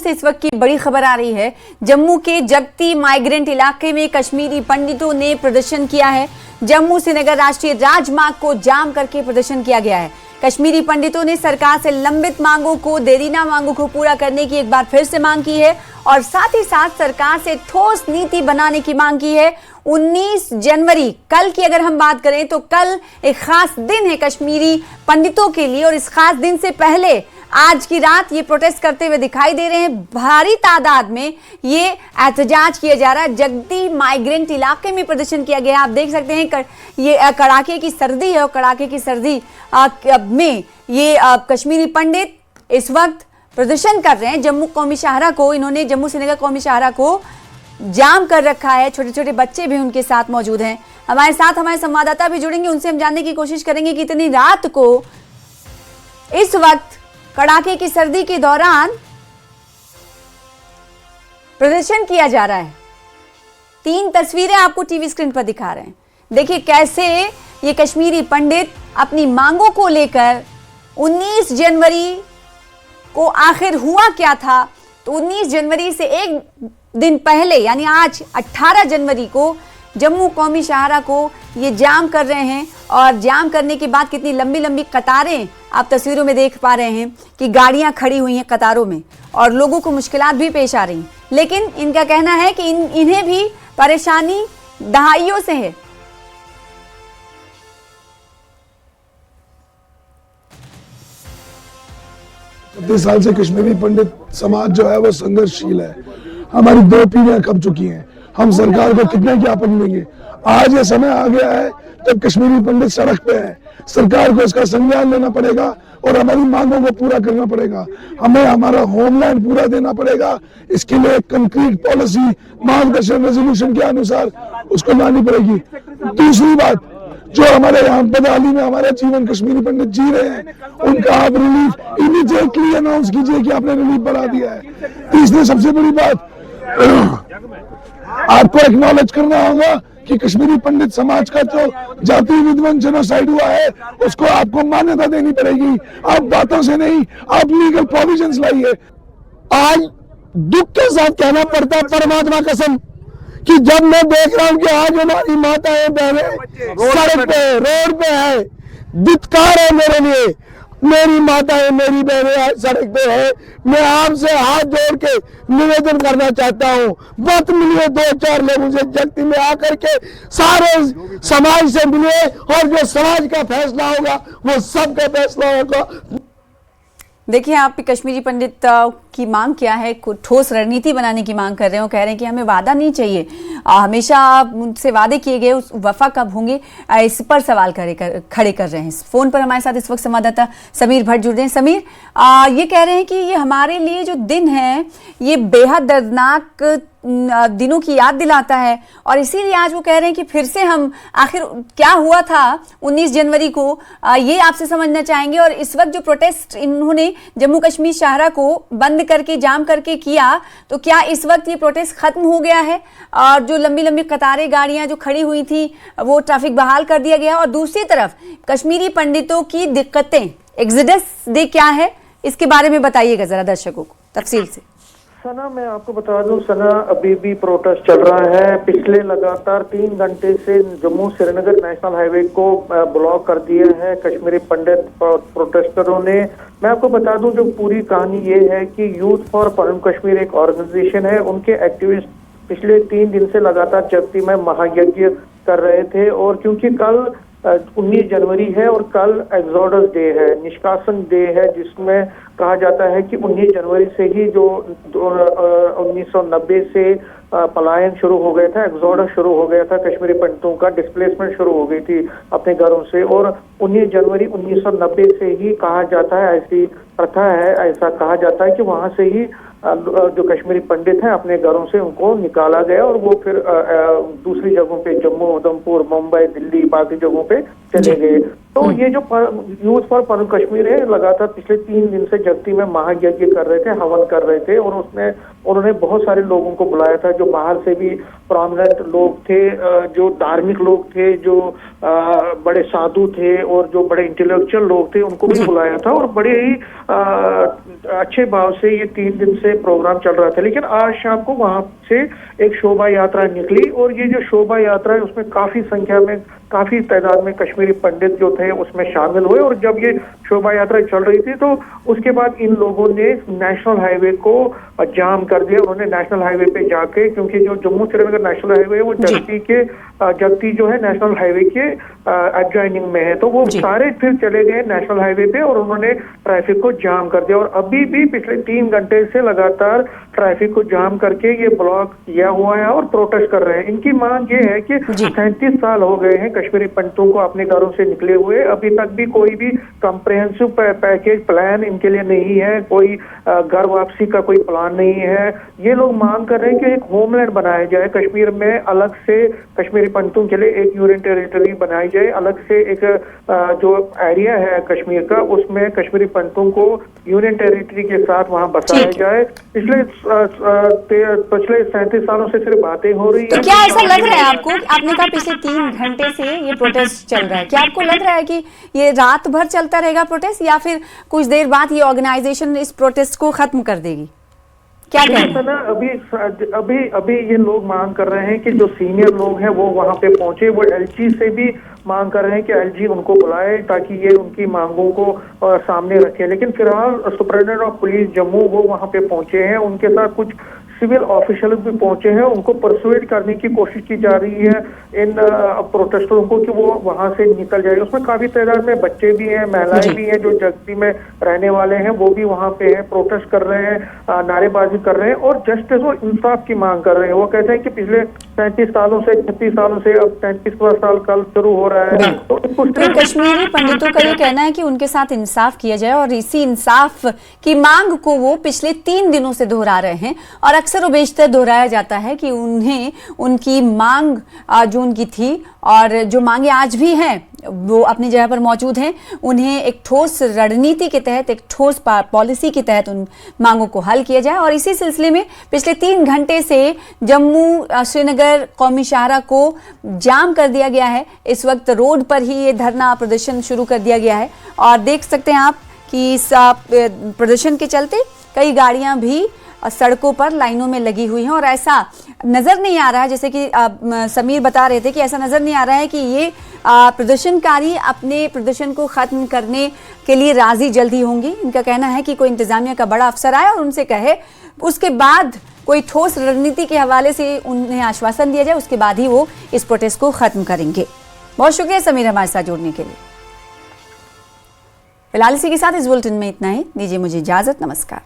से इस वक्त की बड़ी खबर आ रही है। जम्मू के जगती माइग्रेंट इलाके में कश्मीरी पंडितों ने प्रदर्शन किया है। जम्मू श्रीनगर राष्ट्रीय राजमार्ग को जाम करके प्रदर्शन किया गया है। कश्मीरी पंडितों ने सरकार से लंबित मांगों को, देरीना मांगों को पूरा करने की एक बार फिर से मांग की है और साथ ही साथ सरकार से ठोस नीति बनाने की मांग की है। 19 जनवरी कल की अगर हम बात करें तो कल एक खास दिन है कश्मीरी पंडितों के लिए और इस खास दिन से पहले आज की रात ये प्रोटेस्ट करते हुए दिखाई दे रहे हैं। भारी तादाद में ये एहतजाज किया जा रहा है। जगती माइग्रेंट इलाके में प्रदर्शन किया गया। आप देख सकते हैं ये कड़ाके की सर्दी है और कड़ाके की सर्दी में ये कश्मीरी पंडित इस वक्त प्रदर्शन कर रहे हैं। जम्मू कौमी शाहरा को इन्होंने जम्मू श्रीनगर कौमी शाहरा को जाम कर रखा है। छोटे छोटे बच्चे भी उनके साथ मौजूद हैं। हमारे साथ हमारे संवाददाता भी जुड़ेंगे, उनसे हम जानने की कोशिश करेंगे कि इतनी रात को इस वक्त कड़ाके की सर्दी के दौरान प्रदर्शन किया जा रहा है। 3 तस्वीरें आपको टीवी स्क्रीन पर दिखा रहे हैं। देखिए कैसे ये कश्मीरी पंडित अपनी मांगों को लेकर 19 जनवरी को आखिर हुआ क्या था, तो 19 जनवरी से एक दिन पहले यानी आज 18 जनवरी को जम्मू कौमी शाहरा को ये जाम कर रहे हैं और जाम करने के बाद कितनी लंबी लंबी कतारें आप तस्वीरों में देख पा रहे हैं कि गाड़ियां खड़ी हुई हैं कतारों में और लोगों को मुश्किलात भी पेश आ रही हैं। लेकिन इनका कहना है कि इन्हें भी परेशानी दहाइयों से है। साल से कश्मीरी पंडित समाज जो है वो संघर्षशील है। हमारी 2 पीढ़ियां कब चुकी हैं। हम सरकार को कितने ज्ञापन देंगे। आज ये समय आ गया है जब कश्मीरी पंडित सड़क पे है। सरकार को इसका संज्ञान लेना पड़ेगा और हमारी मांगों को पूरा करना पड़ेगा। हमें हमारा होमलैंड पूरा देना पड़ेगा। इसके लिए कंक्रीट पॉलिसी मार्गदर्शन रेजोल्यूशन के अनुसार उसको लानी पड़ेगी। दूसरी बात, जो हमारे यहाँ बदाली में हमारा जीवन कश्मीरी पंडित जी रहे हैं, उनका आप रिलीफ इमीडिएटली अनाउंस कीजिए कि आपने रिलीफ बढ़ा दिया है। तीसरी सबसे बड़ी बात, आपको एक्नॉलेज करना होगा कि कश्मीरी पंडित समाज का जो जाति विध्वंस जेनोसाइड हुआ है उसको आपको मान्यता देनी पड़ेगी। आप बातों से नहीं, आप लीगल प्रोविजंस लाइए। आज दुख के साथ कहना पड़ता है परमात्मा कसम कि जब मैं देख रहा हूँ कि आज हमारी माताएं बहनें सड़क पे रोड पे है, धिक्कार है मेरे लिए। मेरी माताएं मेरी बहनें सड़क पे है। मैं आपसे हाथ जोड़ के निवेदन करना चाहता हूँ, मत मिलिए 2-4 लोगों से, जगती में आकर के सारे समाज से मिलिए और जो समाज का फैसला होगा वो सबका फैसला होगा। देखिए आप कश्मीरी पंडित की मांग क्या है, ठोस रणनीति बनाने की मांग कर रहे हो। कह रहे हैं कि हमें वादा नहीं चाहिए, हमेशा उनसे वादे किए गए उस वफा कब होंगे, इस पर सवाल खड़े कर रहे हैं। फोन पर हमारे साथ इस वक्त संवाददाता समीर भट्ट जुड़ रहे हैं। समीर, ये कह रहे हैं कि ये हमारे लिए जो दिन है ये बेहद दर्दनाक दिनों की याद दिलाता है और इसीलिए आज वो कह रहे हैं कि फिर से हम आखिर क्या हुआ था 19 जनवरी को ये आपसे समझना चाहेंगे। और इस वक्त जो प्रोटेस्ट इन्होंने जम्मू कश्मीर शाहरा को बंद करके जाम करके किया, तो क्या इस वक्त ये प्रोटेस्ट खत्म हो गया है और जो लंबी लंबी कतारें गाड़ियां जो खड़ी हुई थी वो ट्रैफिक बहाल कर दिया गया? और दूसरी तरफ कश्मीरी पंडितों की दिक्कतें, एग्जिडस डे क्या है, इसके बारे में बताइएगा जरा दर्शकों को तफसील से। सना, मैं आपको बता दूं सना, अभी भी प्रोटेस्ट चल रहा है। पिछले लगातार 3 घंटे से जम्मू श्रीनगर नेशनल हाईवे को ब्लॉक कर दिया है कश्मीरी पंडित प्रोटेस्टरों ने। मैं आपको बता दूं जो पूरी कहानी ये है कि यूथ फॉर जम्मू कश्मीर एक ऑर्गेनाइजेशन है, उनके एक्टिविस्ट पिछले 3 दिन से लगातार जगती में महायज्ञ कर रहे थे। और क्योंकि कल 19 जनवरी है और कल एक्सोडस डे है, निष्कासन डे है, जिसमें कहा जाता है कि 19 जनवरी से ही जो 1990 से पलायन शुरू हो गया था, एक्सोडस शुरू हो गया था, कश्मीरी पंडितों का डिस्प्लेसमेंट शुरू हो गई थी अपने घरों से। और 19 जनवरी 1990 से ही कहा जाता है, ऐसी प्रथा है, ऐसा कहा जाता है कि वहां से ही जो कश्मीरी पंडित हैं अपने घरों से उनको निकाला गया और वो फिर दूसरी जगहों पे जम्मू, उधमपुर, मुंबई, दिल्ली, बाकी जगहों पे चले गए। तो ये जो यूथ फॉर कश्मीर है लगातार पिछले 3 दिन से जगती में महायज्ञ कर रहे थे, हवन कर रहे थे, और उन्होंने बहुत सारे लोगों को बुलाया था जो बाहर से भी प्रोमिनेंट लोग थे, जो धार्मिक लोग थे, जो बड़े साधु थे और जो बड़े इंटेलेक्चुअल लोग थे, उनको भी बुलाया था, और बड़े ही अच्छे भाव से ये 3 दिन से प्रोग्राम चल रहा था। लेकिन आज शाम को वहां से एक शोभा यात्रा निकली, और ये जो शोभा यात्रा है उसमें काफी संख्या में, काफी तादाद में कश्मीरी पंडित जो थे उसमें शामिल हुए। और जब ये शोभा यात्रा चल रही थी तो उसके बाद इन लोगों ने नेशनल हाईवे को जाम कर दिया। उन्होंने नेशनल हाईवे पे जाके, क्योंकि जो जम्मू श्रीनगर नेशनल हाईवे है वो जगती जो है नेशनल हाईवे के एडजॉइनिंग में है, तो वो सारे फिर चले गए नेशनल हाईवे पे और उन्होंने ट्रैफिक को जाम कर दिया। और अभी भी पिछले 3 घंटे से लगातार ट्रैफिक को जाम करके ये ब्लॉक किया हुआ है और प्रोटेस्ट कर रहे हैं। इनकी मांग ये है कि 37 साल हो गए हैं कश्मीरी पंडितों को अपने घरों से निकले हुए, अभी तक भी कोई भी कॉम्प्रिहेंसिव पैकेज प्लान इनके लिए नहीं है, कोई घर वापसी का कोई प्लान नहीं है। ये लोग मांग कर रहे हैं कि एक होमलैंड बनाया जाए कश्मीर में, अलग से कश्मीरी पंडितों के लिए एक यूनियन टेरिटरी बनाई जाए, अलग से एक जो एरिया है कश्मीर का उसमें कश्मीरी पंडितों को यूनियन टेरिटरी के साथ वहां बसाया जाए। पिछले 37 सालों से सिर्फ बातें हो रही तो क्या ऐसा लग रहा है आपको? आपने कहा पिछले 3 घंटे से ये प्रोटेस्ट चल रहा है, क्या आपको लग रहा है कि ये रात भर चलता रहेगा प्रोटेस्ट, या फिर कुछ देर बाद ये ऑर्गेनाइजेशन इस प्रोटेस्ट को खत्म कर देगी? क्या कहना है? अभी ये लोग मांग कर रहे हैं कि जो सीनियर लोग हैं वो वहां पे पहुंचे, वो एलजी से भी मांग कर रहे हैं कि एलजी उनको बुलाए ताकि ये उनकी मांगों को सामने रखे। लेकिन फिलहाल सुपरिटेंडेंट ऑफ पुलिस जम्मू वो वहां पे पहुंचे हैं, उनके साथ कुछ सिविल ऑफिशियल भी पहुंचे हैं, उनको परसुएड करने की कोशिश की जा रही है इन प्रोटेस्टरों को कि वो वहां से निकल जाए। उसमें काफी तादाद में बच्चे भी हैं, महिलाएं भी हैं जो जगती में रहने वाले हैं, वो भी वहां पे हैं, प्रोटेस्ट कर रहे हैं, नारेबाजी कर रहे हैं और जस्टिस और इंसाफ की मांग कर रहे हैं। वो कहते हैं कि पिछले 36 सालों से 36 सालों से अब 33वां साल कल शुरू हो रहा है। तो कश्मीरी पंडितों का ये कहना है कि उनके साथ इंसाफ किया जाए, और इसी इंसाफ की मांग को वो पिछले 3 दिनों से दोहरा रहे हैं, और अक्सर व बेशतर दोहराया जाता है कि उन्हें उनकी मांग जो उनकी थी और जो मांगे आज भी हैं वो अपनी जगह पर मौजूद हैं, उन्हें एक ठोस रणनीति के तहत, एक ठोस पॉलिसी के तहत उन मांगों को हल किया जाए। और इसी सिलसिले में पिछले 3 घंटे से जम्मू श्रीनगर कौमी शाहरा को जाम कर दिया गया है। इस वक्त रोड पर ही ये धरना प्रदर्शन शुरू कर दिया गया है, और देख सकते हैं आप कि इस प्रदर्शन के चलते कई गाड़ियां भी सड़कों पर लाइनों में लगी हुई हैं, और ऐसा नजर नहीं आ रहा है, जैसे कि समीर बता रहे थे कि ऐसा नजर नहीं आ रहा है कि ये प्रदर्शनकारी अपने प्रदर्शन को खत्म करने के लिए राजी जल्दी होंगे। इनका कहना है कि कोई इंतजामिया का बड़ा अफसर आए और उनसे कहे, उसके बाद कोई ठोस रणनीति के हवाले से उन्हें आश्वासन दिया जाए, उसके बाद ही वो इस प्रोटेस्ट को खत्म करेंगे। बहुत शुक्रिया समीर हमारे साथ जुड़ने के लिए। फिलहाल इसी के साथ इस बुलेटिन में इतना ही, दीजिए मुझे इजाजत, नमस्कार।